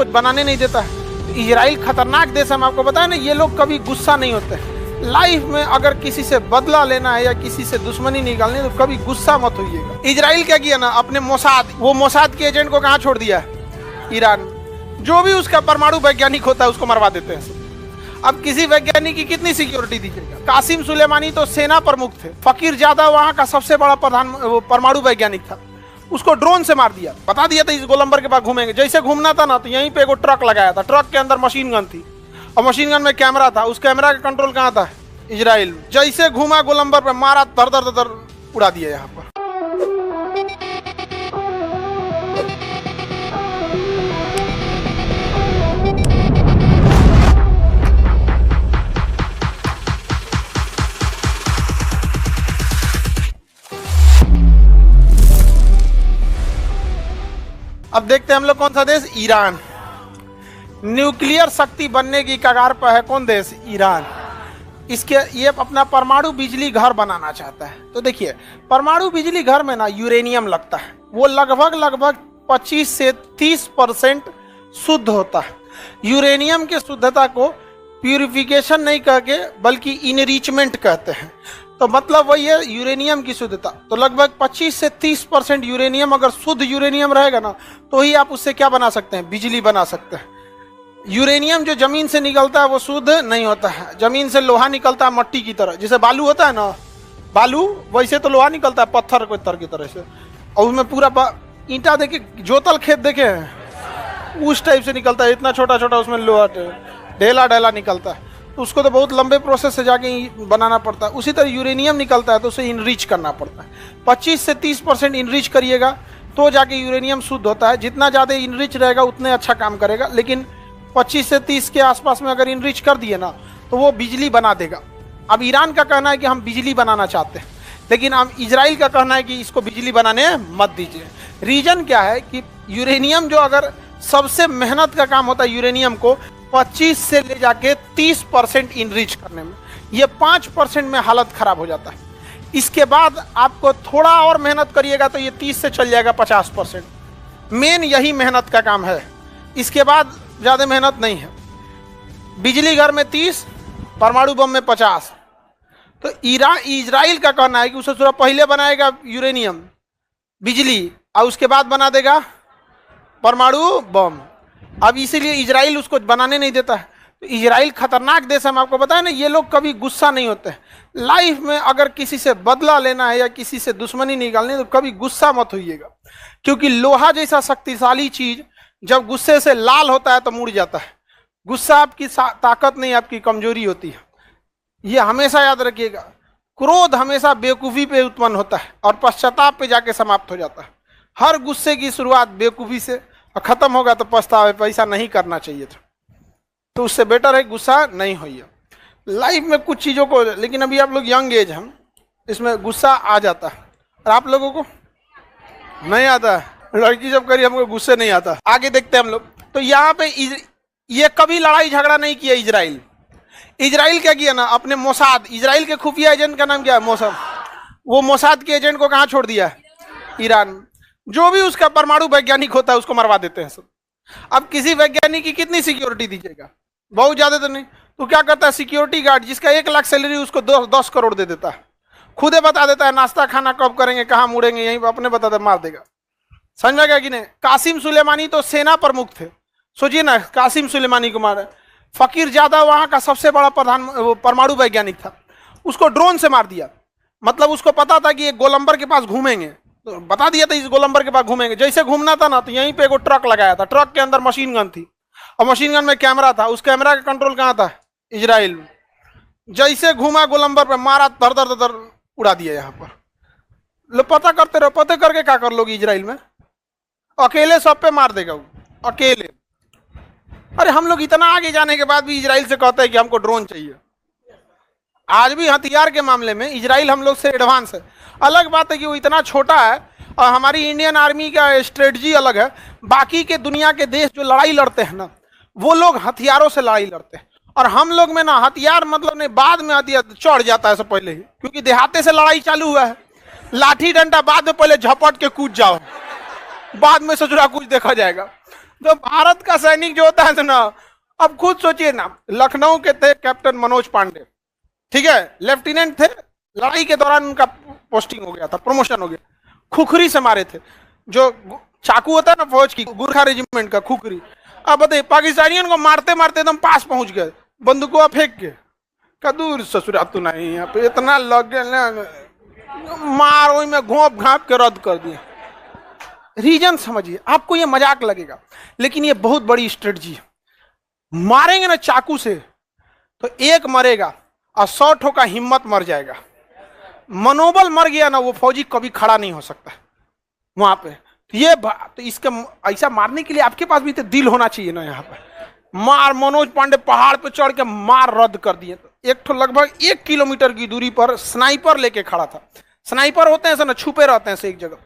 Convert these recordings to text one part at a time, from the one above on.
उसको बनाने नहीं देता है। इजराइल खतरनाक देश है, हम आपको बताया ना, ये लोग कभी गुस्सा नहीं होते। लाइफ में अगर किसी से बदला लेना है या किसी से दुश्मनी निकालनी है तो कभी गुस्सा मत होइएगा। इजराइल क्या किया ना, अपने मोसाद, वो मोसाद के एजेंट को कहाँ छोड़ दिया है? ईरान। जो भी उसका परमाणु वैज्ञानिक होता है उसको मरवा देते हैं। अब किसी वैज्ञानिक की कितनी सिक्योरिटी दीजिएगा? कासिम सुलेमानी तो सेना प्रमुख थे, फकीर ज्यादा वहां का सबसे बड़ा परमाणु वैज्ञानिक था, उसको ड्रोन से मार दिया। बता दिया था इस गोलंबर के पास घूमेंगे, जैसे घूमना था ना तो यहीं पे एगो ट्रक लगाया था, ट्रक के अंदर मशीन गन थी और मशीन गन में कैमरा था, उस कैमरा का कंट्रोल कहाँ था? इजराइल। जैसे घूमा गोलंबर पे मारा, धर धर धर उड़ा दिया यहाँ पर। अब देखते हैं हम लोग कौन सा देश? ईरान। न्यूक्लियर शक्ति बनने की कगार पर है कौन देश? ईरान। इसके ये अपना परमाणु बिजली घर बनाना चाहता है। तो देखिए, परमाणु बिजली घर में ना यूरेनियम लगता है, वो लगभग 25 से 30% शुद्ध होता है। यूरेनियम के शुद्धता को प्यूरिफिकेशन नहीं कहके बल्कि इनरिचमेंट कहते हैं। तो मतलब वही है यूरेनियम की शुद्धता। तो लगभग 25 से 30% यूरेनियम, अगर शुद्ध यूरेनियम रहेगा ना तो ही आप उससे क्या बना सकते हैं? बिजली बना सकते हैं। यूरेनियम जो जमीन से निकलता है वो शुद्ध नहीं होता है। जमीन से लोहा निकलता है मट्टी की तरह, जैसे बालू होता है ना, बालू वैसे तो लोहा निकलता है पत्थर को तर की तरह से, और उसमें पूरा ईंटा देखे, जोतल खेत देखे हैं, उस टाइप से निकलता है, इतना छोटा छोटा उसमें लोहा ढेला निकलता है। तो उसको तो बहुत लंबे प्रोसेस से जाके बनाना पड़ता है। उसी तरह यूरेनियम निकलता है तो उसे इनरिच करना पड़ता है। 25 से 30% इनरिच करिएगा तो जाके यूरेनियम शुद्ध होता है। जितना ज़्यादा इनरिच रहेगा उतने अच्छा काम करेगा, लेकिन 25 से 30 के आसपास में अगर इनरिच कर दिए ना तो वो बिजली बना देगा। अब ईरान का कहना है कि हम बिजली बनाना चाहते हैं, लेकिन हम इजराइल का कहना है कि इसको बिजली बनाने मत दीजिए। रीजन क्या है कि यूरेनियम जो अगर सबसे मेहनत का काम होता है यूरेनियम को 25 से ले जाके 30% इनरिच करने में, ये 5% में हालत खराब हो जाता है। इसके बाद आपको थोड़ा और मेहनत करिएगा तो ये 30 से चल जाएगा 50%। मेन यही मेहनत का काम है, इसके बाद ज़्यादा मेहनत नहीं है। बिजली घर में 30, परमाणु बम में 50। तो इजराइल का कहना है कि उसे थोड़ा पहले बनाएगा यूरेनियम बिजली और उसके बाद बना देगा परमाणु बम। अब इसीलिए इजराइल उसको बनाने नहीं देता है। तो इजराइल खतरनाक देश है, हम आपको बताया ना, ये लोग कभी गुस्सा नहीं होते हैं। लाइफ में अगर किसी से बदला लेना है या किसी से दुश्मनी निकालनी है तो कभी गुस्सा मत होइएगा, क्योंकि लोहा जैसा शक्तिशाली चीज जब गुस्से से लाल होता है तो मुड़ जाता है। गुस्सा आपकी ताकत नहीं, आपकी कमजोरी होती है, ये हमेशा याद रखिएगा। क्रोध हमेशा बेवकूफ़ी पे उत्पन्न होता है और पश्चाताप पे जाके समाप्त हो जाता है। हर गुस्से की शुरुआत बेवकूफ़ी से और ख़त्म होगा तो पछतावे, पैसा नहीं करना चाहिए था। तो उससे बेटर है गुस्सा नहीं होइए लाइफ में कुछ चीज़ों को। लेकिन अभी आप लोग यंग एज, हम इसमें गुस्सा आ जाता है और आप लोगों को नहीं आता है। लड़की जब करी हमको गुस्से नहीं आता। आगे देखते हैं हम लोग। तो यहाँ पे ये कभी लड़ाई झगड़ा नहीं किया इजराइल। इजराइल क्या किया ना, अपने मोसाद, इजराइल के खुफिया एजेंट का नाम क्या है? मोसाद। वो मोसाद के एजेंट को कहाँ छोड़ दिया है? ईरान। जो भी उसका परमाणु वैज्ञानिक होता है उसको मरवा देते हैं सब। अब किसी वैज्ञानिक की कितनी सिक्योरिटी दीजिएगा? बहुत ज्यादा तो नहीं। तो क्या करता है, सिक्योरिटी गार्ड जिसका 1 लाख सैलरी उसको 10 करोड़ दे देता है। खुदे बता देता है नाश्ता खाना कब करेंगे, कहाँ मुड़ेंगे, यहीं अपने बता दे, मार देगा। समझ में गया कि नहीं? कासिम सुलेमानी तो सेना प्रमुख थे, सोचिए ना, कासिम सुलेमानी को मारा। फकीर ज्यादा वहां का सबसे बड़ा परमाणु वैज्ञानिक था, उसको ड्रोन से मार दिया। मतलब उसको पता था कि ये गोलंबर के पास घूमेंगे, तो बता दिया था इस गोलंबर के पास घूमेंगे। जैसे घूमना था ना तो यहीं पे एगो ट्रक लगाया था, ट्रक के अंदर मशीन गन थी और मशीन गन में कैमरा था, उस कैमरा का कंट्रोल कहाँ था? इजराइल। जैसे घूमा गोलंबर पे मारा, धर धर धर उड़ा दिया। यहाँ पर लो पता करते रहो, पता करके क्या कर लोगे इजराइल में? अकेले सब पे मार देगा वो, अकेले। अरे हम लोग इतना आगे जाने के बाद भी इजराइल से कहते हैं कि हमको ड्रोन चाहिए। आज भी हथियार के मामले में इजराइल हम लोग से एडवांस है। अलग बात है कि वो इतना छोटा है और हमारी इंडियन आर्मी का स्ट्रेटजी अलग है। बाकी के दुनिया के देश जो लड़ाई लड़ते हैं ना, वो लोग हथियारों से लड़ाई लड़ते हैं, और हम लोग में ना हथियार मतलब नहीं, बाद में हथियार चढ़ जाता है सब पहले ही, क्योंकि देहाते से लड़ाई चालू हुआ है। लाठी डंडा बाद में, पहले झपट के कूद जाओ, बाद में ससुरा कुछ देखा जाएगा। तो भारत का सैनिक जो होता है ना, अब खुद सोचिए ना, लखनऊ के थे कैप्टन मनोज पांडे, ठीक है, लेफ्टिनेंट थे, लड़ाई के दौरान उनका पोस्टिंग हो गया था, प्रमोशन हो गया, खुखरी से मारे थे, जो चाकू होता है ना फौज की, गुरखा रेजिमेंट का खुखरी। अब बताइए, पाकिस्तानियों को मारते मारते एकदम पास पहुंच गए, बंदूकों फेंक के, कदूर ससुरा तू नहीं, यहाँ पे इतना लग गया, मार वही में घोंप घाप के रद्द कर दिए। रीजन समझिए, आपको ये मजाक लगेगा लेकिन ये बहुत बड़ी स्ट्रेटजी है। मारेंगे ना चाकू से तो एक मरेगा और 100 ठो का हिम्मत मर जाएगा। मनोबल मर गया ना, वो फौजी कभी खड़ा नहीं हो सकता वहां पे। तो इसके ऐसा मारने के लिए आपके पास भी तो दिल होना चाहिए ना। यहाँ पे मार, मनोज पांडे पहाड़ पे चढ़ के मार रद्द कर दिए। एक ठो लगभग 1 किलोमीटर की दूरी पर स्नाइपर लेके खड़ा था। स्नाइपर होते हैं ना, छुपे रहते हैं एक जगह,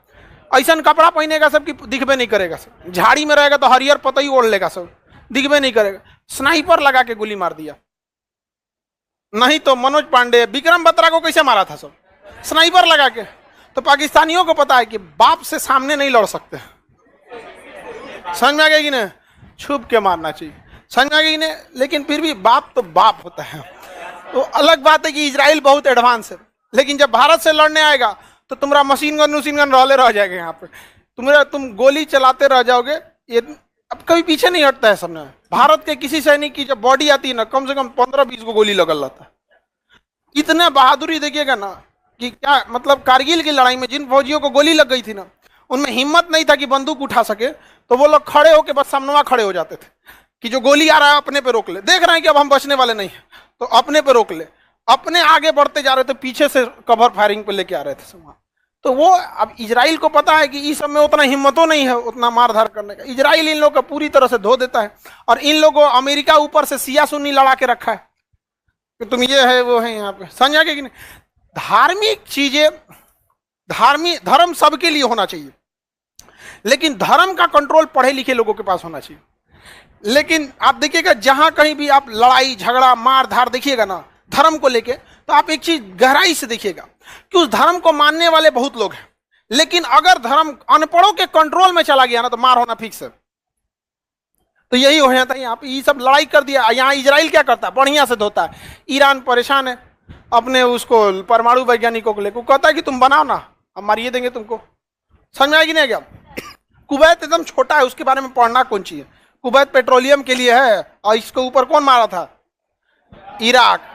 ऐसा कपड़ा पहनेगा सब कि दिखबे नहीं करेगा, सब झाड़ी में रहेगा तो हरियर पतई ओढ़ लेगा, सब दिखबे नहीं करेगा। स्नाइपर लगा के गोली मार दिया। नहीं तो मनोज पांडे, विक्रम बत्रा को कैसे मारा था, सब स्नाइपर लगा के। तो पाकिस्तानियों को पता है कि बाप से सामने नहीं लड़ सकते, समझ में आ गया कि नहीं, छुप के मारना चाहिए, समझ में आ गया कि नहीं। लेकिन फिर भी बाप तो बाप होता है। तो अलग बात है कि इजराइल बहुत एडवांस है, लेकिन जब भारत से लड़ने आएगा तो तुम्हारा मशीन गन रहले रह जाएगा यहाँ पे, तुम गोली चलाते रह जाओगे। ये अब कभी पीछे नहीं हटता है सबने। भारत के किसी सैनिक की जब बॉडी आती है ना, कम से कम 15-20 को गोली लगल रहता है। इतने बहादुरी देखिएगा ना कि क्या मतलब, कारगिल की लड़ाई में जिन फौजियों को गोली लग गई थी ना, उनमें हिम्मत नहीं था कि बंदूक उठा सके, तो वो लोग खड़े होकर बस सामने खड़े हो जाते थे कि जो गोली आ रहा है अपने पे रोक ले, देख रहे हैं कि अब हम बचने वाले नहीं है तो अपने पे रोक ले। अपने आगे बढ़ते जा रहे थे, पीछे से कवर फायरिंग पे लेके आ रहे थे सब। तो वो अब इजराइल को पता है कि इस सब में उतना हिम्मतों नहीं है उतना मारधार करने का। इजराइल इन लोग को पूरी तरह से धो देता है। और इन लोगों अमेरिका ऊपर से सिया सुन्नी लड़ा के रखा है कि तुम ये है वो है यहाँ पे, समझा कि नहीं। धार्मिक चीजें, धर्म सबके लिए होना चाहिए, लेकिन धर्म का कंट्रोल पढ़े लिखे लोगों के पास होना चाहिए। लेकिन आप देखिएगा, जहां कहीं भी आप लड़ाई झगड़ा मार धार देखिएगा ना धर्म को लेके, तो आप एक चीज गहराई से देखिएगा कि उस धर्म को मानने वाले बहुत लोग हैं, लेकिन अगर धर्म अनपढ़ों के कंट्रोल में चला गया ना तो मार होना फिक्स है। तो यही हो जाता है। यहाँ पे ये सब लड़ाई कर दिया। यहाँ इजराइल क्या करता है, बढ़िया से धोता है। ईरान परेशान है अपने उसको परमाणु वैज्ञानिकों को लेकर, कहता है कि तुम बनाओ ना, हम मारिए देंगे तुमको। समझ में आएगी नहीं क्या। कुवैत एकदम छोटा है, उसके बारे में पढ़ना कौन चाहिए। कुवैत पेट्रोलियम के लिए है, और इसके ऊपर कौन मारा था, इराक।